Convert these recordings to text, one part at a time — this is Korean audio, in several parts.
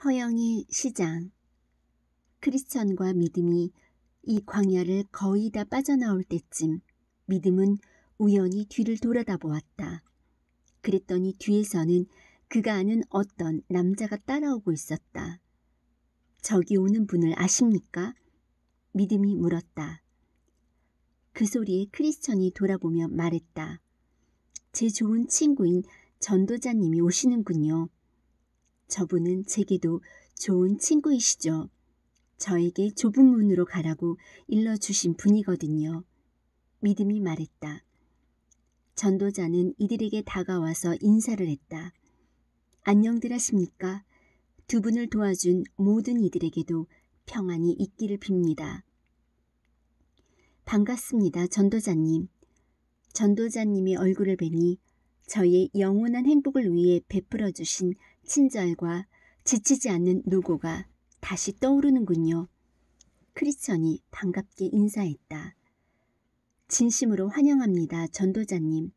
허영의 시장. 크리스천과 믿음이 이 광야를 거의 다 빠져나올 때쯤 믿음은 우연히 뒤를 돌아다보았다. 그랬더니 뒤에서는 그가 아는 어떤 남자가 따라오고 있었다. 저기 오는 분을 아십니까? 믿음이 물었다. 그 소리에 크리스천이 돌아보며 말했다. 제 좋은 친구인 전도자님이 오시는군요. 저분은 제게도 좋은 친구이시죠. 저에게 좁은 문으로 가라고 일러주신 분이거든요. 믿음이 말했다. 전도자는 이들에게 다가와서 인사를 했다. 안녕들 하십니까? 두 분을 도와준 모든 이들에게도 평안이 있기를 빕니다. 반갑습니다, 전도자님. 전도자님의 얼굴을 뵈니 저의 영원한 행복을 위해 베풀어 주신 친절과 지치지 않는 노고가 다시 떠오르는군요. 크리스천이 반갑게 인사했다. 진심으로 환영합니다, 전도자님.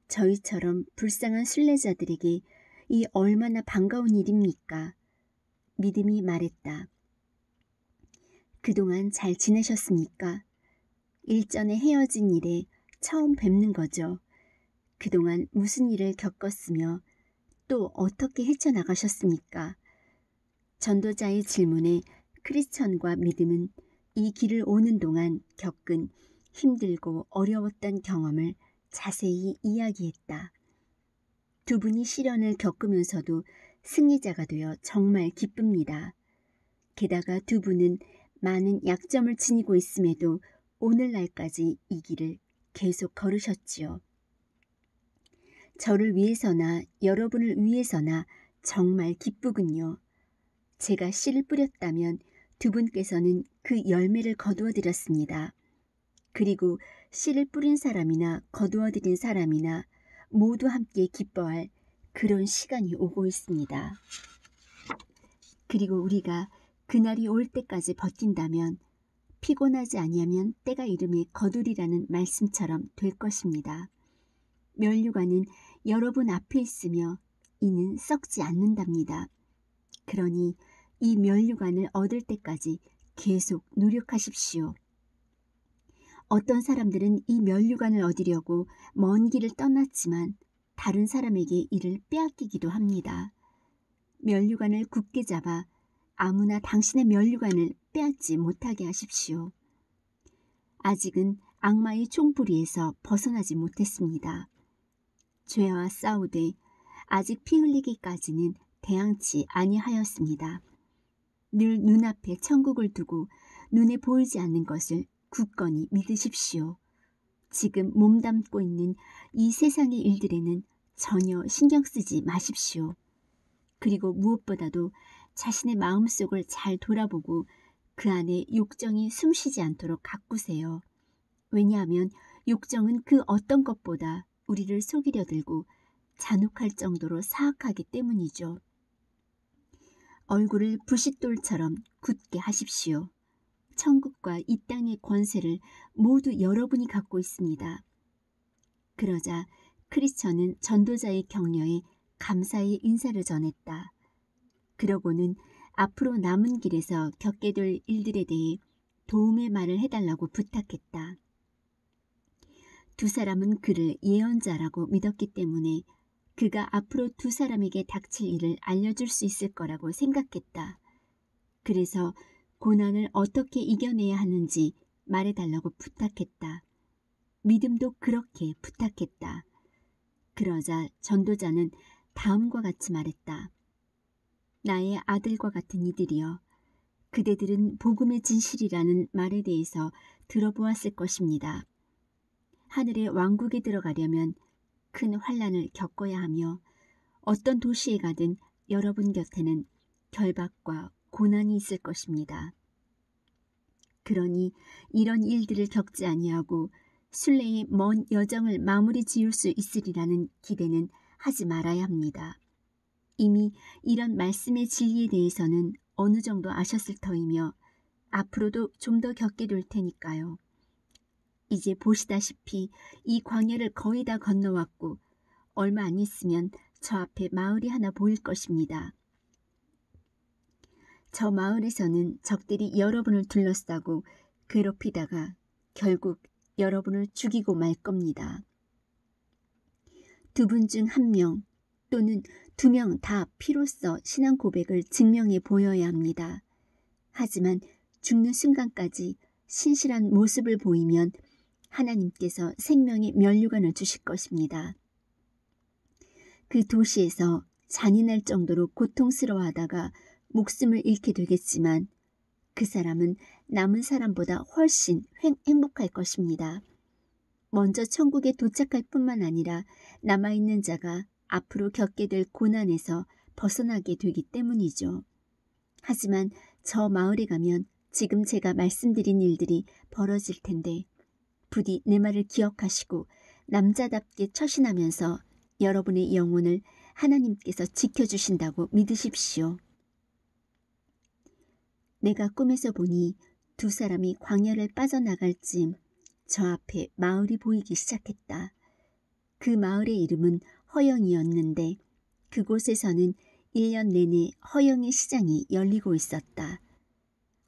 저희처럼 불쌍한 순례자들에게 이 얼마나 반가운 일입니까? 믿음이 말했다. 그동안 잘 지내셨습니까? 일전에 헤어진 일에 처음 뵙는 거죠. 그동안 무슨 일을 겪었으며 또 어떻게 헤쳐나가셨습니까? 전도자의 질문에 크리스천과 믿음은 이 길을 오는 동안 겪은 힘들고 어려웠던 경험을 자세히 이야기했다. 두 분이 시련을 겪으면서도 승리자가 되어 정말 기쁩니다. 게다가 두 분은 많은 약점을 지니고 있음에도 오늘날까지 이 길을 계속 걸으셨지요. 저를 위해서나 여러분을 위해서나 정말 기쁘군요. 제가 씨를 뿌렸다면 두 분께서는 그 열매를 거두어 드렸습니다. 그리고 씨를 뿌린 사람이나 거두어 들인 사람이나 모두 함께 기뻐할 그런 시간이 오고 있습니다. 그리고 우리가 그날이 올 때까지 버틴다면 피곤하지 아니하면 때가 이름에 거두리라는 말씀처럼 될 것입니다. 면류관은 여러분 앞에 있으며 이는 썩지 않는답니다. 그러니 이 면류관을 얻을 때까지 계속 노력하십시오. 어떤 사람들은 이 면류관을 얻으려고 먼 길을 떠났지만 다른 사람에게 이를 빼앗기기도 합니다. 면류관을 굳게 잡아 아무나 당신의 면류관을 빼앗지 못하게 하십시오. 아직은 악마의 총부리에서 벗어나지 못했습니다. 죄와 싸우되 아직 피 흘리기까지는 대항치 아니하였습니다. 늘 눈앞에 천국을 두고 눈에 보이지 않는 것을 굳건히 믿으십시오. 지금 몸담고 있는 이 세상의 일들에는 전혀 신경 쓰지 마십시오. 그리고 무엇보다도 자신의 마음속을 잘 돌아보고 그 안에 욕정이 숨쉬지 않도록 가꾸세요. 왜냐하면 욕정은 그 어떤 것보다 우리를 속이려 들고 잔혹할 정도로 사악하기 때문이죠. 얼굴을 부싯돌처럼 굳게 하십시오. 천국과 이 땅의 권세를 모두 여러분이 갖고 있습니다. 그러자 크리스천은 전도자의 격려에 감사의 인사를 전했다. 그러고는 앞으로 남은 길에서 겪게 될 일들에 대해 도움의 말을 해달라고 부탁했다. 두 사람은 그를 예언자라고 믿었기 때문에 그가 앞으로 두 사람에게 닥칠 일을 알려줄 수 있을 거라고 생각했다. 그래서 고난을 어떻게 이겨내야 하는지 말해달라고 부탁했다. 믿음도 그렇게 부탁했다. 그러자 전도자는 다음과 같이 말했다. 나의 아들과 같은 이들이여, 그대들은 복음의 진실이라는 말에 대해서 들어보았을 것입니다. 하늘의 왕국에 들어가려면 큰 환난을 겪어야 하며 어떤 도시에 가든 여러분 곁에는 결박과 고난이 있을 것입니다. 그러니 이런 일들을 겪지 아니하고 순례의 먼 여정을 마무리 지을 수 있으리라는 기대는 하지 말아야 합니다. 이미 이런 말씀의 진리에 대해서는 어느 정도 아셨을 터이며 앞으로도 좀 더 겪게 될 테니까요. 이제 보시다시피 이 광야를 거의 다 건너왔고 얼마 안 있으면 저 앞에 마을이 하나 보일 것입니다. 저 마을에서는 적들이 여러분을 둘러싸고 괴롭히다가 결국 여러분을 죽이고 말 겁니다. 2분 중 1명 또는 2명 다 피로써 신앙 고백을 증명해 보여야 합니다. 하지만 죽는 순간까지 신실한 모습을 보이면 하나님께서 생명의 면류관을 주실 것입니다. 그 도시에서 잔인할 정도로 고통스러워하다가 목숨을 잃게 되겠지만 그 사람은 남은 사람보다 훨씬 행복할 것입니다. 먼저 천국에 도착할 뿐만 아니라 남아있는 자가 앞으로 겪게 될 고난에서 벗어나게 되기 때문이죠. 하지만 저 마을에 가면 지금 제가 말씀드린 일들이 벌어질 텐데 부디 내 말을 기억하시고 남자답게 처신하면서 여러분의 영혼을 하나님께서 지켜주신다고 믿으십시오. 내가 꿈에서 보니 2 사람이 광야를 빠져나갈 즈음 저 앞에 마을이 보이기 시작했다. 그 마을의 이름은 허영이었는데 그곳에서는 1년 내내 허영의 시장이 열리고 있었다.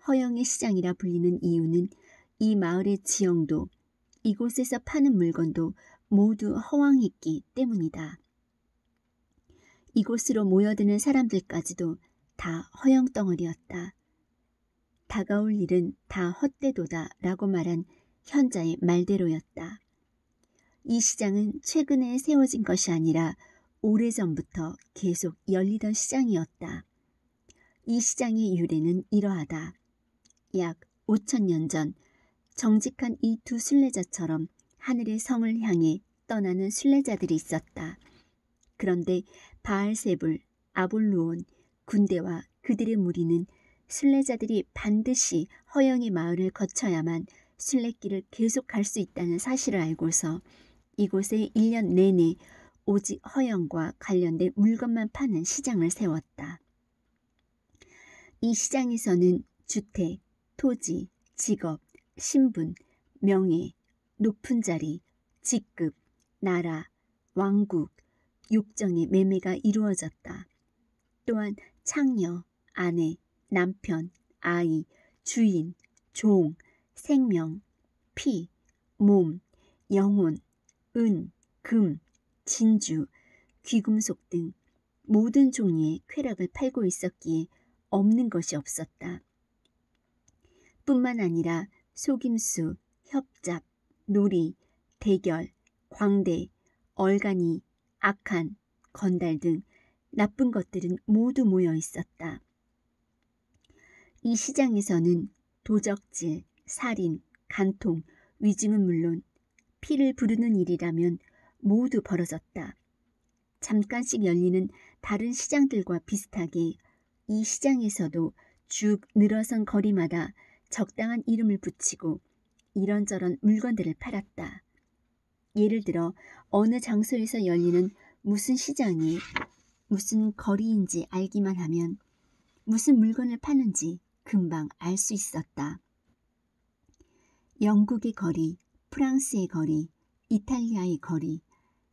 허영의 시장이라 불리는 이유는 이 마을의 지형도 이곳에서 파는 물건도 모두 허황했기 때문이다. 이곳으로 모여드는 사람들까지도 다 허영덩어리였다. 다가올 일은 다 헛되도다 라고 말한 현자의 말대로였다. 이 시장은 최근에 세워진 것이 아니라 오래전부터 계속 열리던 시장이었다. 이 시장의 유래는 이러하다. 약 5,000년 전 정직한 이 2 순례자처럼 하늘의 성을 향해 떠나는 순례자들이 있었다. 그런데 바알세불, 아볼루온, 군대와 그들의 무리는 순례자들이 반드시 허영의 마을을 거쳐야만 순례길을 계속 갈 수 있다는 사실을 알고서 이곳에 1년 내내 오직 허영과 관련된 물건만 파는 시장을 세웠다. 이 시장에서는 주택, 토지, 직업, 신분, 명예, 높은 자리, 직급, 나라, 왕국, 욕정의 매매가 이루어졌다. 또한 창녀, 아내, 남편, 아이, 주인, 종, 생명, 피, 몸, 영혼, 은, 금, 진주, 귀금속 등 모든 종류의 쾌락을 팔고 있었기에 없는 것이 없었다. 뿐만 아니라 속임수, 협잡, 놀이, 대결, 광대, 얼간이, 악한, 건달 등 나쁜 것들은 모두 모여 있었다. 이 시장에서는 도적질, 살인, 간통, 위증은 물론 피를 부르는 일이라면 모두 벌어졌다. 잠깐씩 열리는 다른 시장들과 비슷하게 이 시장에서도 쭉 늘어선 거리마다 적당한 이름을 붙이고 이런저런 물건들을 팔았다. 예를 들어 어느 장소에서 열리는 무슨 시장이 무슨 거리인지 알기만 하면 무슨 물건을 파는지 금방 알 수 있었다. 영국의 거리, 프랑스의 거리, 이탈리아의 거리,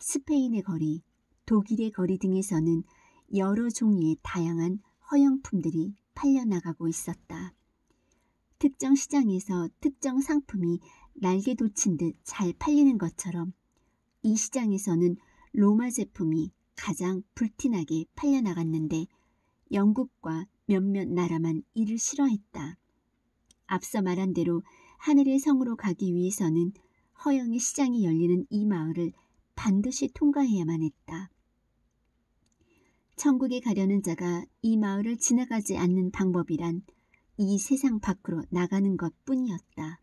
스페인의 거리, 독일의 거리 등에서는 여러 종류의 다양한 허영품들이 팔려나가고 있었다. 특정 시장에서 특정 상품이 날개 돋친 듯 잘 팔리는 것처럼 이 시장에서는 로마 제품이 가장 불티나게 팔려나갔는데 영국과 몇몇 나라만 이를 싫어했다. 앞서 말한 대로 하늘의 성으로 가기 위해서는 허영의 시장이 열리는 이 마을을 반드시 통과해야만 했다. 천국에 가려는 자가 이 마을을 지나가지 않는 방법이란 이 세상 밖으로 나가는 것뿐이었다.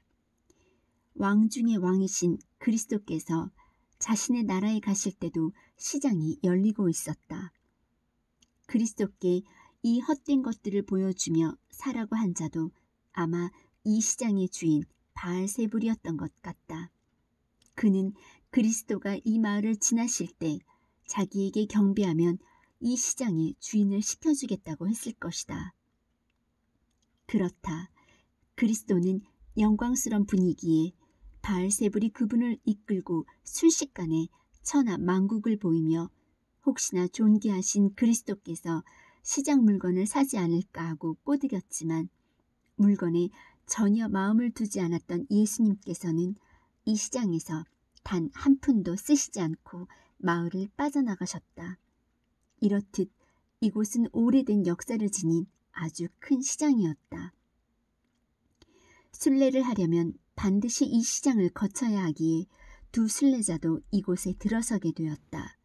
왕 중의 왕이신 그리스도께서 자신의 나라에 가실 때도 시장이 열리고 있었다. 그리스도께 이 헛된 것들을 보여주며 사라고 한 자도 아마 이 시장의 주인 바알세불이었던 것 같다. 그는 그리스도가 이 마을을 지나실 때 자기에게 경배하면 이 시장의 주인을 시켜주겠다고 했을 것이다. 그렇다. 그리스도는 영광스러운 분위기에 바알세불이 그분을 이끌고 순식간에 천하 만국을 보이며 혹시나 존귀하신 그리스도께서 시장 물건을 사지 않을까 하고 꼬드겼지만 물건에 전혀 마음을 두지 않았던 예수님께서는 이 시장에서 단 한 푼도 쓰시지 않고 마을을 빠져나가셨다. 이렇듯 이곳은 오래된 역사를 지닌 아주 큰 시장이었다. 순례를 하려면 반드시 이 시장을 거쳐야 하기에 두 순례자도 이곳에 들어서게 되었다.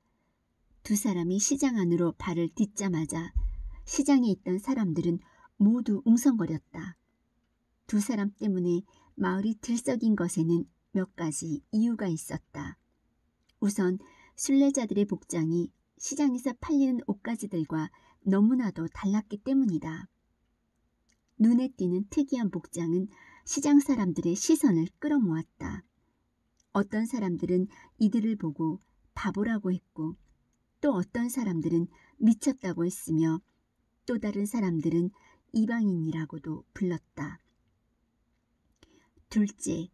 두 사람이 시장 안으로 발을 딛자마자 시장에 있던 사람들은 모두 웅성거렸다. 두 사람 때문에 마을이 들썩인 것에는 몇 가지 이유가 있었다. 우선 순례자들의 복장이 시장에서 팔리는 옷가지들과 너무나도 달랐기 때문이다. 눈에 띄는 특이한 복장은 시장 사람들의 시선을 끌어모았다. 어떤 사람들은 이들을 보고 바보라고 했고 또 어떤 사람들은 미쳤다고 했으며 또 다른 사람들은 이방인이라고도 불렀다. 둘째,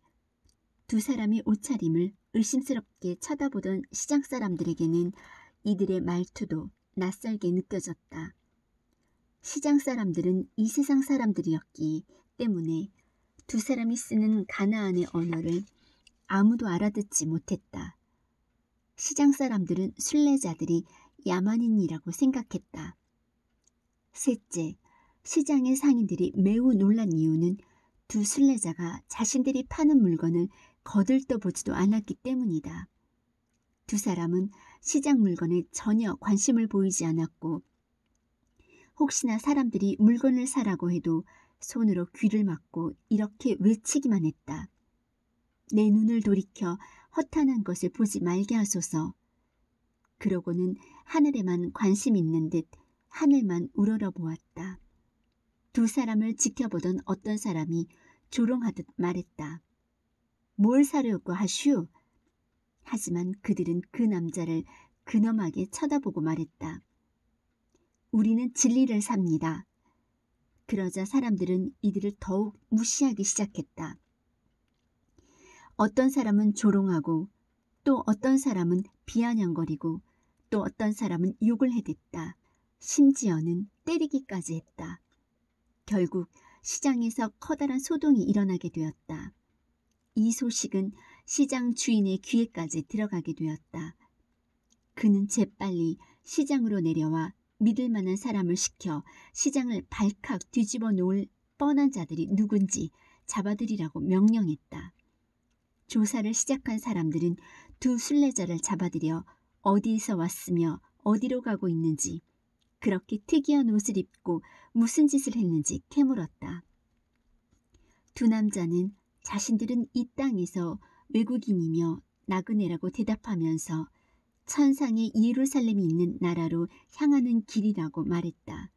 두 사람의 옷차림을 의심스럽게 쳐다보던 시장 사람들에게는 이들의 말투도 낯설게 느껴졌다. 시장 사람들은 이 세상 사람들이었기 때문에 두 사람이 쓰는 가나안의 언어를 아무도 알아듣지 못했다. 시장 사람들은 순례자들이 야만인이라고 생각했다. 셋째, 시장의 상인들이 매우 놀란 이유는 두 순례자가 자신들이 파는 물건을 거들떠보지도 않았기 때문이다. 두 사람은 시장 물건에 전혀 관심을 보이지 않았고 혹시나 사람들이 물건을 사라고 해도 손으로 귀를 막고 이렇게 외치기만 했다. 내 눈을 돌이켜 허탄한 것을 보지 말게 하소서. 그러고는 하늘에만 관심 있는 듯 하늘만 우러러 보았다. 두 사람을 지켜보던 어떤 사람이 조롱하듯 말했다. 뭘 사려고 하슈? 하지만 그들은 그 남자를 근엄하게 쳐다보고 말했다. 우리는 진리를 삽니다. 그러자 사람들은 이들을 더욱 무시하기 시작했다. 어떤 사람은 조롱하고 또 어떤 사람은 비아냥거리고 또 어떤 사람은 욕을 해댔다. 심지어는 때리기까지 했다. 결국 시장에서 커다란 소동이 일어나게 되었다. 이 소식은 시장 주인의 귀에까지 들어가게 되었다. 그는 재빨리 시장으로 내려와 믿을 만한 사람을 시켜 시장을 발칵 뒤집어 놓을 뻔한 자들이 누군지 잡아들이라고 명령했다. 조사를 시작한 사람들은 두 순례자를 잡아들여 어디에서 왔으며 어디로 가고 있는지 그렇게 특이한 옷을 입고 무슨 짓을 했는지 캐물었다. 두 남자는 자신들은 이 땅에서 외국인이며 나그네라고 대답하면서 천상의 예루살렘이 있는 나라로 향하는 길이라고 말했다.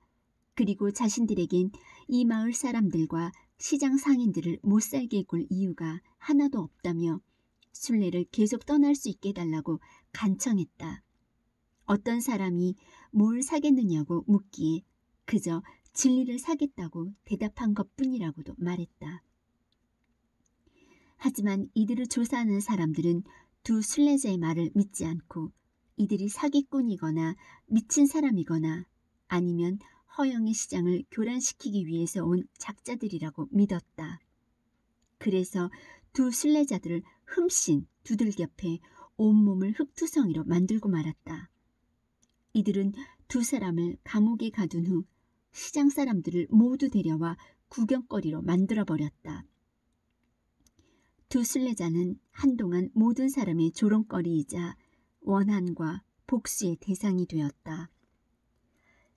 그리고 자신들에겐 이 마을 사람들과 시장 상인들을 못살게 굴 이유가 하나도 없다며 순례를 계속 떠날 수 있게 해달라고 간청했다. 어떤 사람이 뭘 사겠느냐고 묻기에 그저 진리를 사겠다고 대답한 것뿐이라고도 말했다. 하지만 이들을 조사하는 사람들은 두 순례자의 말을 믿지 않고 이들이 사기꾼이거나 미친 사람이거나 아니면 허영의 시장을 교란시키기 위해서 온 작자들이라고 믿었다. 그래서 두 순례자들을 흠씬 두들겨 패 온몸을 흙투성이로 만들고 말았다. 이들은 두 사람을 감옥에 가둔 후 시장 사람들을 모두 데려와 구경거리로 만들어버렸다. 두 순례자는 한동안 모든 사람의 조롱거리이자 원한과 복수의 대상이 되었다.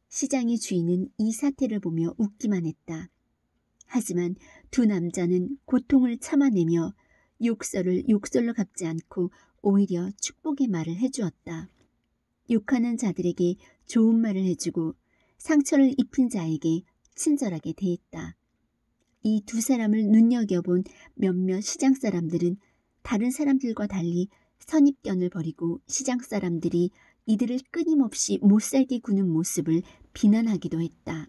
시장의 주인은 이 사태를 보며 웃기만 했다. 하지만 두 남자는 고통을 참아내며 욕설을 욕설로 갚지 않고 오히려 축복의 말을 해주었다. 욕하는 자들에게 좋은 말을 해주고 상처를 입힌 자에게 친절하게 대했다. 이 두 사람을 눈여겨본 몇몇 시장 사람들은 다른 사람들과 달리 선입견을 버리고 시장 사람들이 이들을 끊임없이 못살게 구는 모습을 비난하기도 했다.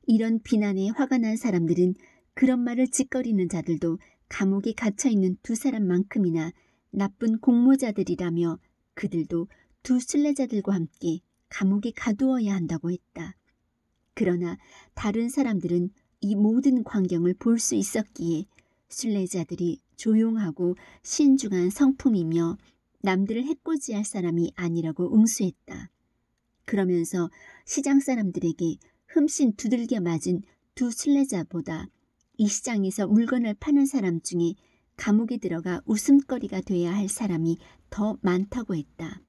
이런 비난에 화가 난 사람들은 그런 말을 짓거리는 자들도 감옥에 갇혀있는 두 사람만큼이나 나쁜 공모자들이라며 그들도 두 순례자들과 함께 감옥에 가두어야 한다고 했다. 그러나 다른 사람들은 이 모든 광경을 볼 수 있었기에 순례자들이 조용하고 신중한 성품이며 남들을 해코지할 사람이 아니라고 응수했다. 그러면서 시장 사람들에게 흠씬 두들겨 맞은 두 순례자보다 이 시장에서 물건을 파는 사람 중에 감옥에 들어가 웃음거리가 돼야 할 사람이 더 많다고 했다.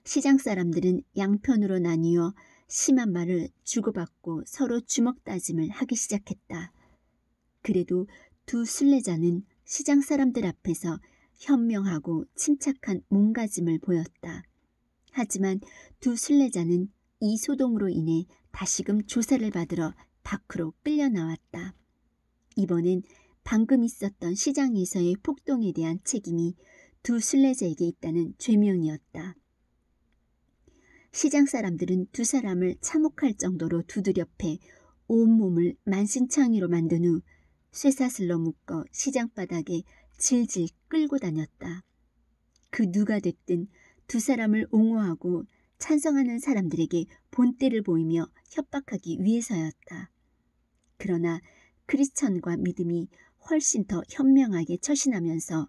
시장 사람들은 양편으로 나뉘어 심한 말을 주고받고 서로 주먹다짐을 하기 시작했다. 그래도 두 순례자는 시장 사람들 앞에서 현명하고 침착한 몸가짐을 보였다. 하지만 두 순례자는 이 소동으로 인해 다시금 조사를 받으러 밖으로 끌려 나왔다. 이번엔 방금 있었던 시장에서의 폭동에 대한 책임이 두 순례자에게 있다는 죄명이었다. 시장 사람들은 두 사람을 참혹할 정도로 두드려 패 온몸을 만신창이로 만든 후 쇠사슬로 묶어 시장 바닥에 질질 끌고 다녔다. 그 누가 됐든 두 사람을 옹호하고 찬성하는 사람들에게 본때를 보이며 협박하기 위해서였다. 그러나 크리스천과 믿음이 훨씬 더 현명하게 처신하면서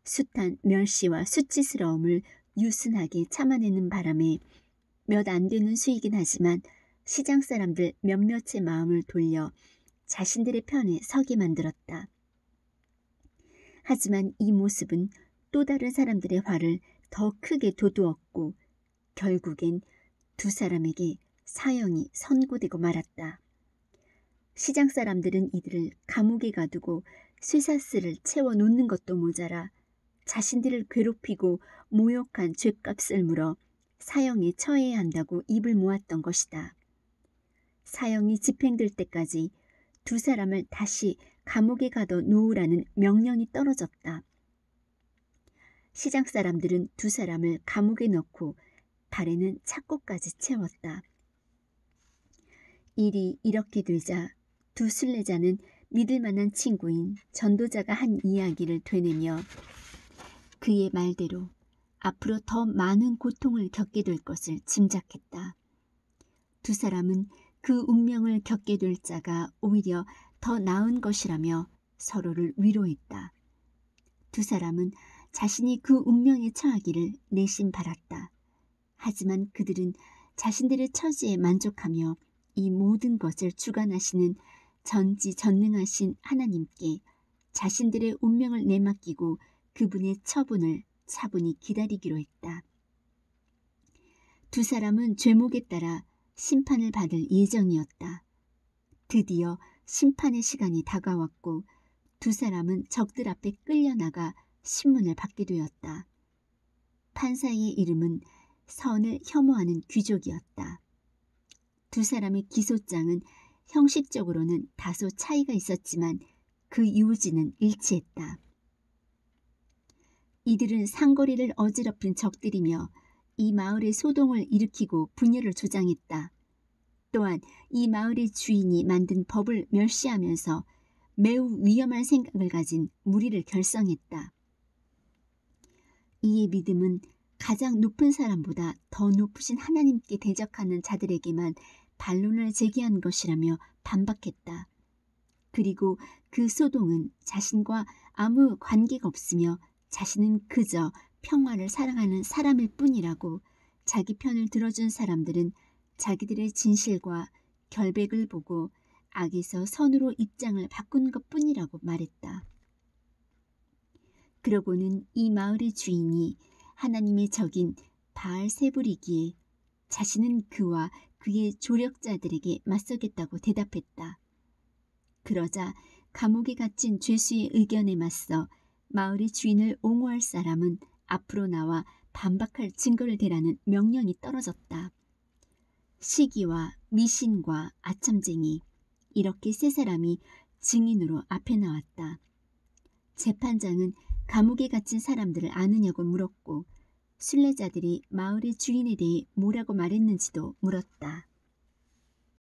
숱한 멸시와 수치스러움을 유순하게 참아내는 바람에 몇 안 되는 수이긴 하지만 시장 사람들 몇몇의 마음을 돌려 자신들의 편에 서게 만들었다. 하지만 이 모습은 또 다른 사람들의 화를 더 크게 돋우었고 결국엔 두 사람에게 사형이 선고되고 말았다. 시장 사람들은 이들을 감옥에 가두고 쇠사슬을 채워 놓는 것도 모자라 자신들을 괴롭히고 모욕한 죗값을 물어 사형에 처해야 한다고 입을 모았던 것이다. 사형이 집행될 때까지 두 사람을 다시 감옥에 가둬 놓으라는 명령이 떨어졌다. 시장 사람들은 두 사람을 감옥에 넣고 발에는 착고까지 채웠다. 일이 이렇게 되자 두 순례자는 믿을 만한 친구인 전도자가 한 이야기를 되뇌며 그의 말대로 앞으로 더 많은 고통을 겪게 될 것을 짐작했다. 두 사람은 그 운명을 겪게 될 자가 오히려 더 나은 것이라며 서로를 위로했다. 두 사람은 자신이 그 운명에 처하기를 내심 바랐다. 하지만 그들은 자신들의 처지에 만족하며 이 모든 것을 주관하시는 전지전능하신 하나님께 자신들의 운명을 내맡기고 그분의 처분을 차분히 기다리기로 했다. 두 사람은 죄목에 따라 심판을 받을 예정이었다. 드디어 심판의 시간이 다가왔고 두 사람은 적들 앞에 끌려나가 신문을 받게 되었다. 판사의 이름은 선을 혐오하는 귀족이었다. 두 사람의 기소장은 형식적으로는 다소 차이가 있었지만 그 요지는 일치했다. 이들은 상거리를 어지럽힌 적들이며 이 마을의 소동을 일으키고 분열을 조장했다. 또한 이 마을의 주인이 만든 법을 멸시하면서 매우 위험한 생각을 가진 무리를 결성했다. 이의 믿음은 가장 높은 사람보다 더 높으신 하나님께 대적하는 자들에게만 반론을 제기한 것이라며 반박했다. 그리고 그 소동은 자신과 아무 관계가 없으며 자신은 그저 평화를 사랑하는 사람일 뿐이라고 자기 편을 들어준 사람들은 자기들의 진실과 결백을 보고 악에서 선으로 입장을 바꾼 것뿐이라고 말했다. 그러고는 이 마을의 주인이 하나님의 적인 바알세불이기에 자신은 그와 그의 조력자들에게 맞서겠다고 대답했다. 그러자 감옥에 갇힌 죄수의 의견에 맞서 마을의 주인을 옹호할 사람은 앞으로 나와 반박할 증거를 대라는 명령이 떨어졌다. 시기와 미신과 아첨쟁이 이렇게 세 사람이 증인으로 앞에 나왔다. 재판장은 감옥에 갇힌 사람들을 아느냐고 물었고 순례자들이 마을의 주인에 대해 뭐라고 말했는지도 물었다.